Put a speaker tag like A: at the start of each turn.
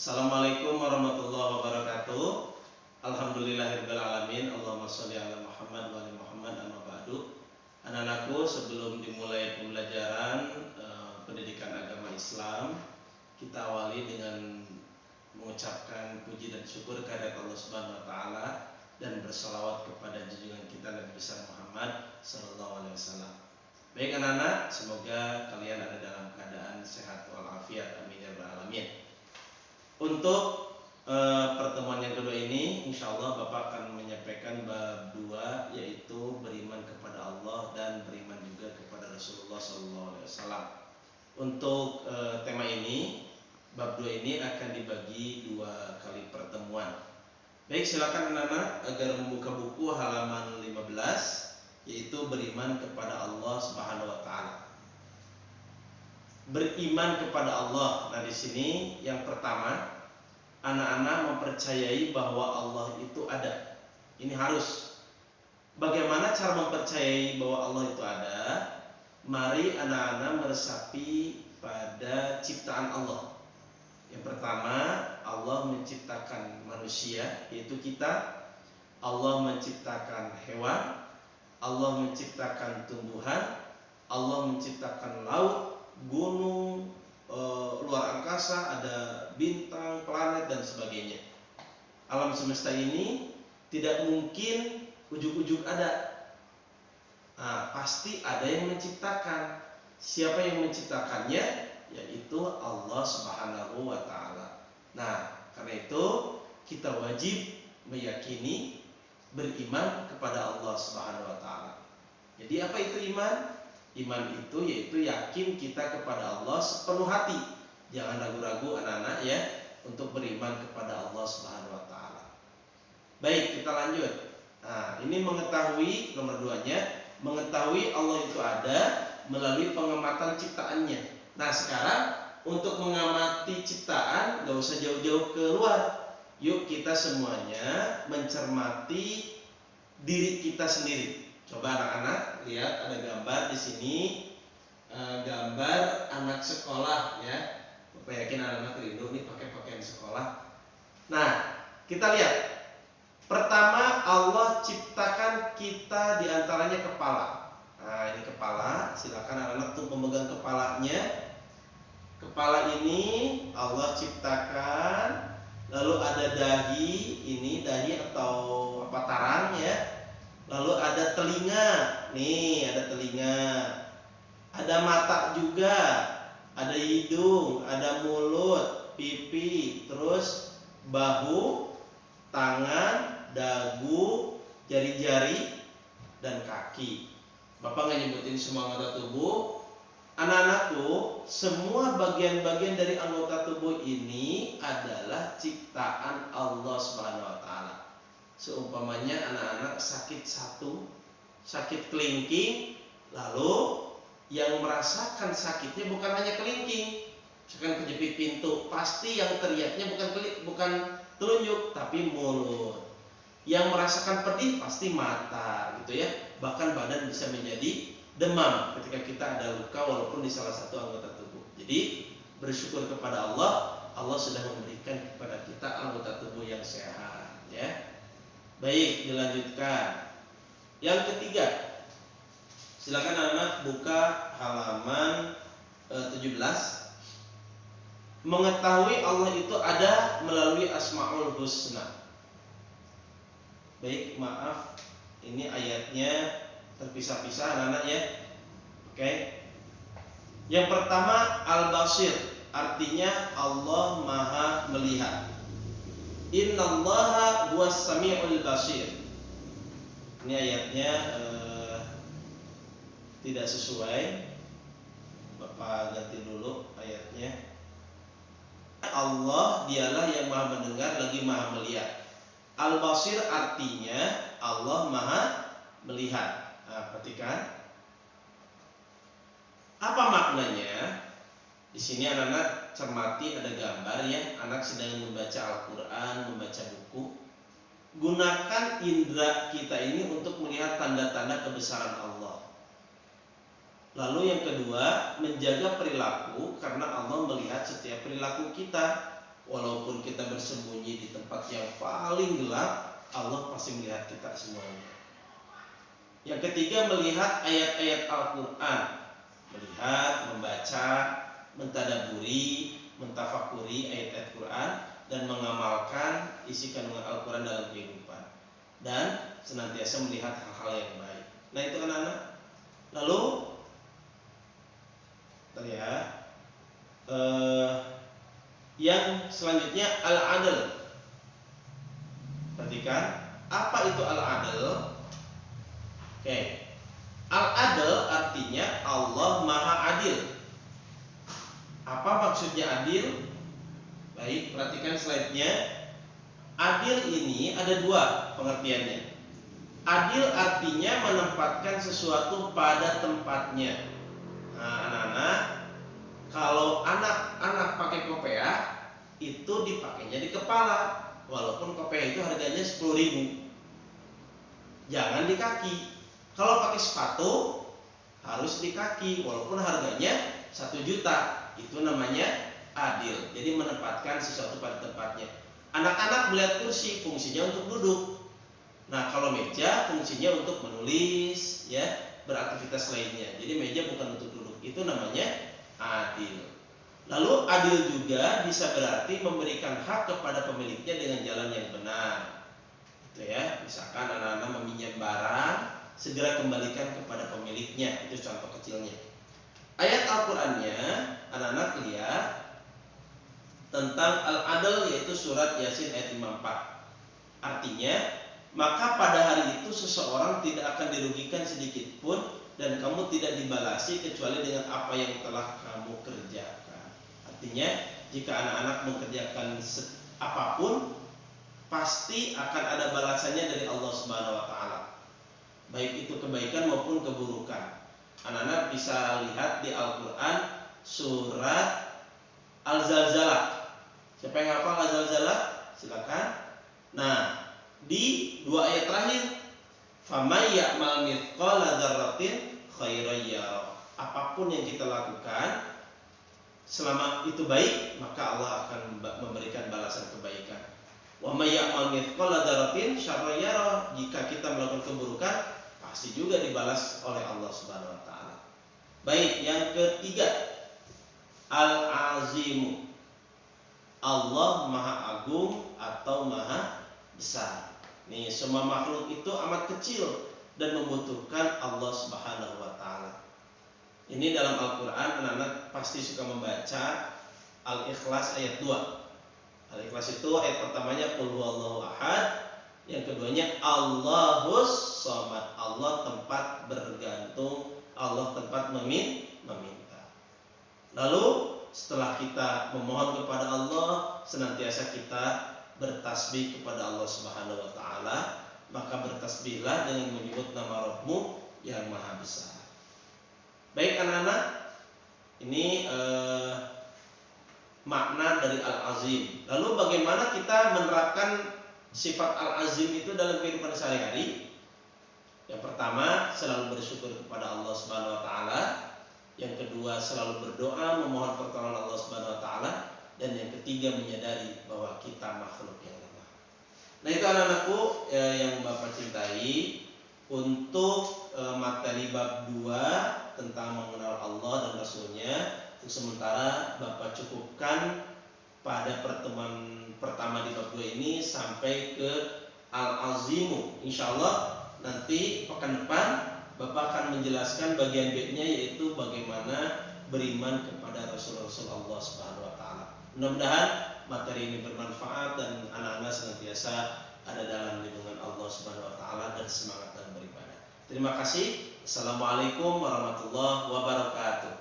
A: Assalamualaikum warahmatullahi wabarakatuh. Alhamdulillahirabbil alamin. Allahumma sholli ala Muhammad wa ali Muhammad, amma ba'du. Anak-anakku, sebelum dimulai pembelajaran pendidikan agama Islam, kita awali dengan mengucapkan puji dan syukur kehadirat Allah Subhanahu wa taala dan bersalawat kepada junjungan kita Nabi besar Muhammad sallallahu alaihi wasallam. Baik anak-anak, semoga kalian ada dalam keadaan sehat walafiat. Amin ya rabbal alamin. Untuk pertemuan yang kedua ini, insya Allah Bapak akan menyampaikan bab 2, yaitu beriman kepada Allah dan beriman juga kepada Rasulullah SAW. Untuk tema ini, bab 2 ini akan dibagi 2 kali pertemuan. Baik, silakan anak-anak agar membuka buku halaman 15, yaitu beriman kepada Allah Subhanahu wa taala. Beriman kepada Allah. Nah, di sini yang pertama, anak-anak mempercayai bahwa Allah itu ada. Ini harus. Bagaimana cara mempercayai bahwa Allah itu ada? Mari anak-anak meresapi pada ciptaan Allah. Yang pertama, Allah menciptakan manusia, yaitu kita. Allah menciptakan hewan. Allah menciptakan tumbuhan. Allah menciptakan laut, gunung, luar angkasa, ada bintang, planet dan sebagainya. Alam semesta ini tidak mungkin ujuk-ujuk ada. Pasti ada yang menciptakan. Siapa yang menciptakannya? Yaitu Allah Subhanahu wa taala. Nah, karena itu kita wajib meyakini, beriman kepada Allah Subhanahu wa taala. Jadi apa itu iman? Iman itu yaitu yakin kita kepada Allah sepenuh hati. Jangan ragu-ragu anak-anak ya untuk beriman kepada Allah Subhanahu wa taala. Baik, kita lanjut. Nah, ini mengetahui, nomor 2-nya, mengetahui Allah itu ada melalui pengamatan ciptaannya. Nah, sekarang untuk mengamati ciptaan gak usah jauh-jauh keluar. Yuk kita semuanya mencermati diri kita sendiri. Coba anak-anak lihat, ada gambar di sini, gambar anak sekolah ya. Bapak yakin anak-anak rindu nih pakai pakaian sekolah. Nah, kita lihat. Pertama, Allah ciptakan kita diantaranya kepala. Nah, ini kepala. Silakan anak-anak tuh memegang kepalanya. Kepala ini Allah ciptakan. Lalu ada dahi, ini dahi atau apa, tarang ya. Lalu ada telinga, nih ada telinga. Ada mata juga, ada hidung, ada mulut, pipi, terus bahu, tangan, dagu, jari-jari, dan kaki. Bapak nggak nyebutin semua anggota tubuh. Anak-anakku, semua bagian-bagian dari anggota tubuh ini adalah ciptaan Allah Subhanahu wa taala. Seumpamanya anak-anak sakit sakit kelingking, lalu yang merasakan sakitnya bukan hanya kelingking. Misalkan kejepit pintu, pasti yang teriaknya bukan telunjuk, tapi mulut. Yang merasakan pedih pasti mata, gitu ya. Bahkan badan bisa menjadi demam ketika kita ada luka walaupun di salah satu anggota tubuh. Jadi bersyukur kepada Allah, Allah sudah memberikan kepada kita anggota tubuh yang sehat, ya. Baik, dilanjutkan. Yang ketiga, silakan anak-anak buka halaman 17. Mengetahui Allah itu ada melalui Asmaul Husna. Baik, maaf, ini ayatnya terpisah-pisah anak-anak ya. Oke. Yang pertama, Al-Basir, artinya Allah Maha melihat. Innallaha huwas sami'ul basir. Ini ayatnya tidak sesuai. Bapak ganti dulu ayatnya. Allah dialah yang maha mendengar lagi maha melihat. Al-Basir artinya Allah maha melihat. Nah, perhatikan. Apa maknanya? Di sini anak-anak cermati, ada gambar ya, anak sedang membaca Al-Quran, membaca buku. Gunakan indera kita ini untuk melihat tanda-tanda kebesaran Allah. Lalu yang kedua, menjaga perilaku karena Allah melihat setiap perilaku kita. Walaupun kita bersembunyi di tempat yang paling gelap, Allah pasti melihat kita semuanya. Yang ketiga, melihat ayat-ayat Al-Quran. Melihat, membaca, mentadaburi, mentafakuri ayat-ayat Quran, dan mengamalkan isi kandungan Al-Quran dalam kehidupan, dan senantiasa melihat hal-hal yang baik. Nah itu anak-anak. Lalu terlihat yang selanjutnya al-adl. Perhatikan, apa itu al-adl? Oke. Al-adl artinya Allah Maha Adil. Apa maksudnya adil? Baik, perhatikan slide-nya. Adil ini ada dua pengertiannya. Adil artinya menempatkan sesuatu pada tempatnya. Nah, anak-anak, kalau anak-anak pakai kopiah, itu dipakainya di kepala. Walaupun kopiah itu harganya 10.000. Jangan di kaki. Kalau pakai sepatu, harus di kaki. Walaupun harganya 1 juta. Itu namanya adil. Jadi menempatkan sesuatu pada tempatnya. Anak-anak melihat kursi, fungsinya untuk duduk. Nah, kalau meja fungsinya untuk menulis, ya, beraktivitas lainnya. Jadi meja bukan untuk duduk. Itu namanya adil. Lalu adil juga bisa berarti memberikan hak kepada pemiliknya dengan jalan yang benar. Itu ya, misalkan anak-anak meminjam barang, segera kembalikan kepada pemiliknya. Itu contoh kecilnya. Ayat Al-Qur'annya anak-anak lihat tentang al-adl, yaitu surat Yasin ayat 54. Artinya, maka pada hari itu seseorang tidak akan dirugikan sedikit pun, dan kamu tidak dibalasi kecuali dengan apa yang telah kamu kerjakan. Artinya, jika anak-anak mengerjakan apapun, pasti akan ada balasannya dari Allah Subhanahu wa taala. Baik itu kebaikan maupun keburukan. Anak-anak bisa lihat di Al-Qur'an surat Al-Zalzalah. Siapa yang hafal Al-Zalzalah? Silakan. Nah, di 2 ayat terakhir, "Faman ya'mal mithqala dzarratin khairan yarah." Apapun yang kita lakukan, selama itu baik, maka Allah akan memberikan balasan kebaikan. "Wa may ya'mal mithqala dzarratin syarran yarah." Jika kita melakukan keburukan, pasti juga dibalas oleh Allah Subhanahu wa taala. Baik, yang ketiga, Al-Azimu. Allah Maha Agung atau Maha Besar. Nih, semua makhluk itu amat kecil dan membutuhkan Allah Subhanahu wa taala. Ini dalam Al-Qur'an anak-anak pasti suka membaca Al-Ikhlas ayat 2. Al-Ikhlas itu ayat pertamanya qul huwallahu ahad, yang keduanya Allahus Shomad. Allah tempat bergantung, Allah tempat meminta. Lalu setelah kita memohon kepada Allah, senantiasa kita bertasbih kepada Allah Subhanahu wa taala, maka bertasbihlah dengan menyebut nama Rabbmu yang Maha Besar. Baik anak-anak, ini makna dari Al-Azim. Lalu bagaimana kita menerapkan sifat Al-Azim itu dalam kehidupan sehari-hari? Yang pertama, selalu bersyukur kepada Allah Subhanahu wa taala. Yang kedua, selalu berdoa memohon pertolongan Allah Subhanahu wa taala, dan yang ketiga, menyadari bahwa kita makhluk yang lemah. Nah, itu anak-anakku yang Bapak cintai, untuk materi bab 2 tentang mengenal Allah dan Rasulnya, untuk sementara Bapak cukupkan pada pertemuan pertama di bab 2 ini sampai ke Al-Azimu. Insyaallah nanti pekan depan Bapak akan menjelaskan bagian B-nya, yaitu bagaimana beriman kepada Rasul-Rasul Allah Subhanahu wa taala. Mudah-mudahan materi ini bermanfaat dan anak-anak senantiasa ada dalam lindungan Allah Subhanahu wa taala dan semangat dalam beribadah. Terima kasih. Assalamualaikum warahmatullahi wabarakatuh.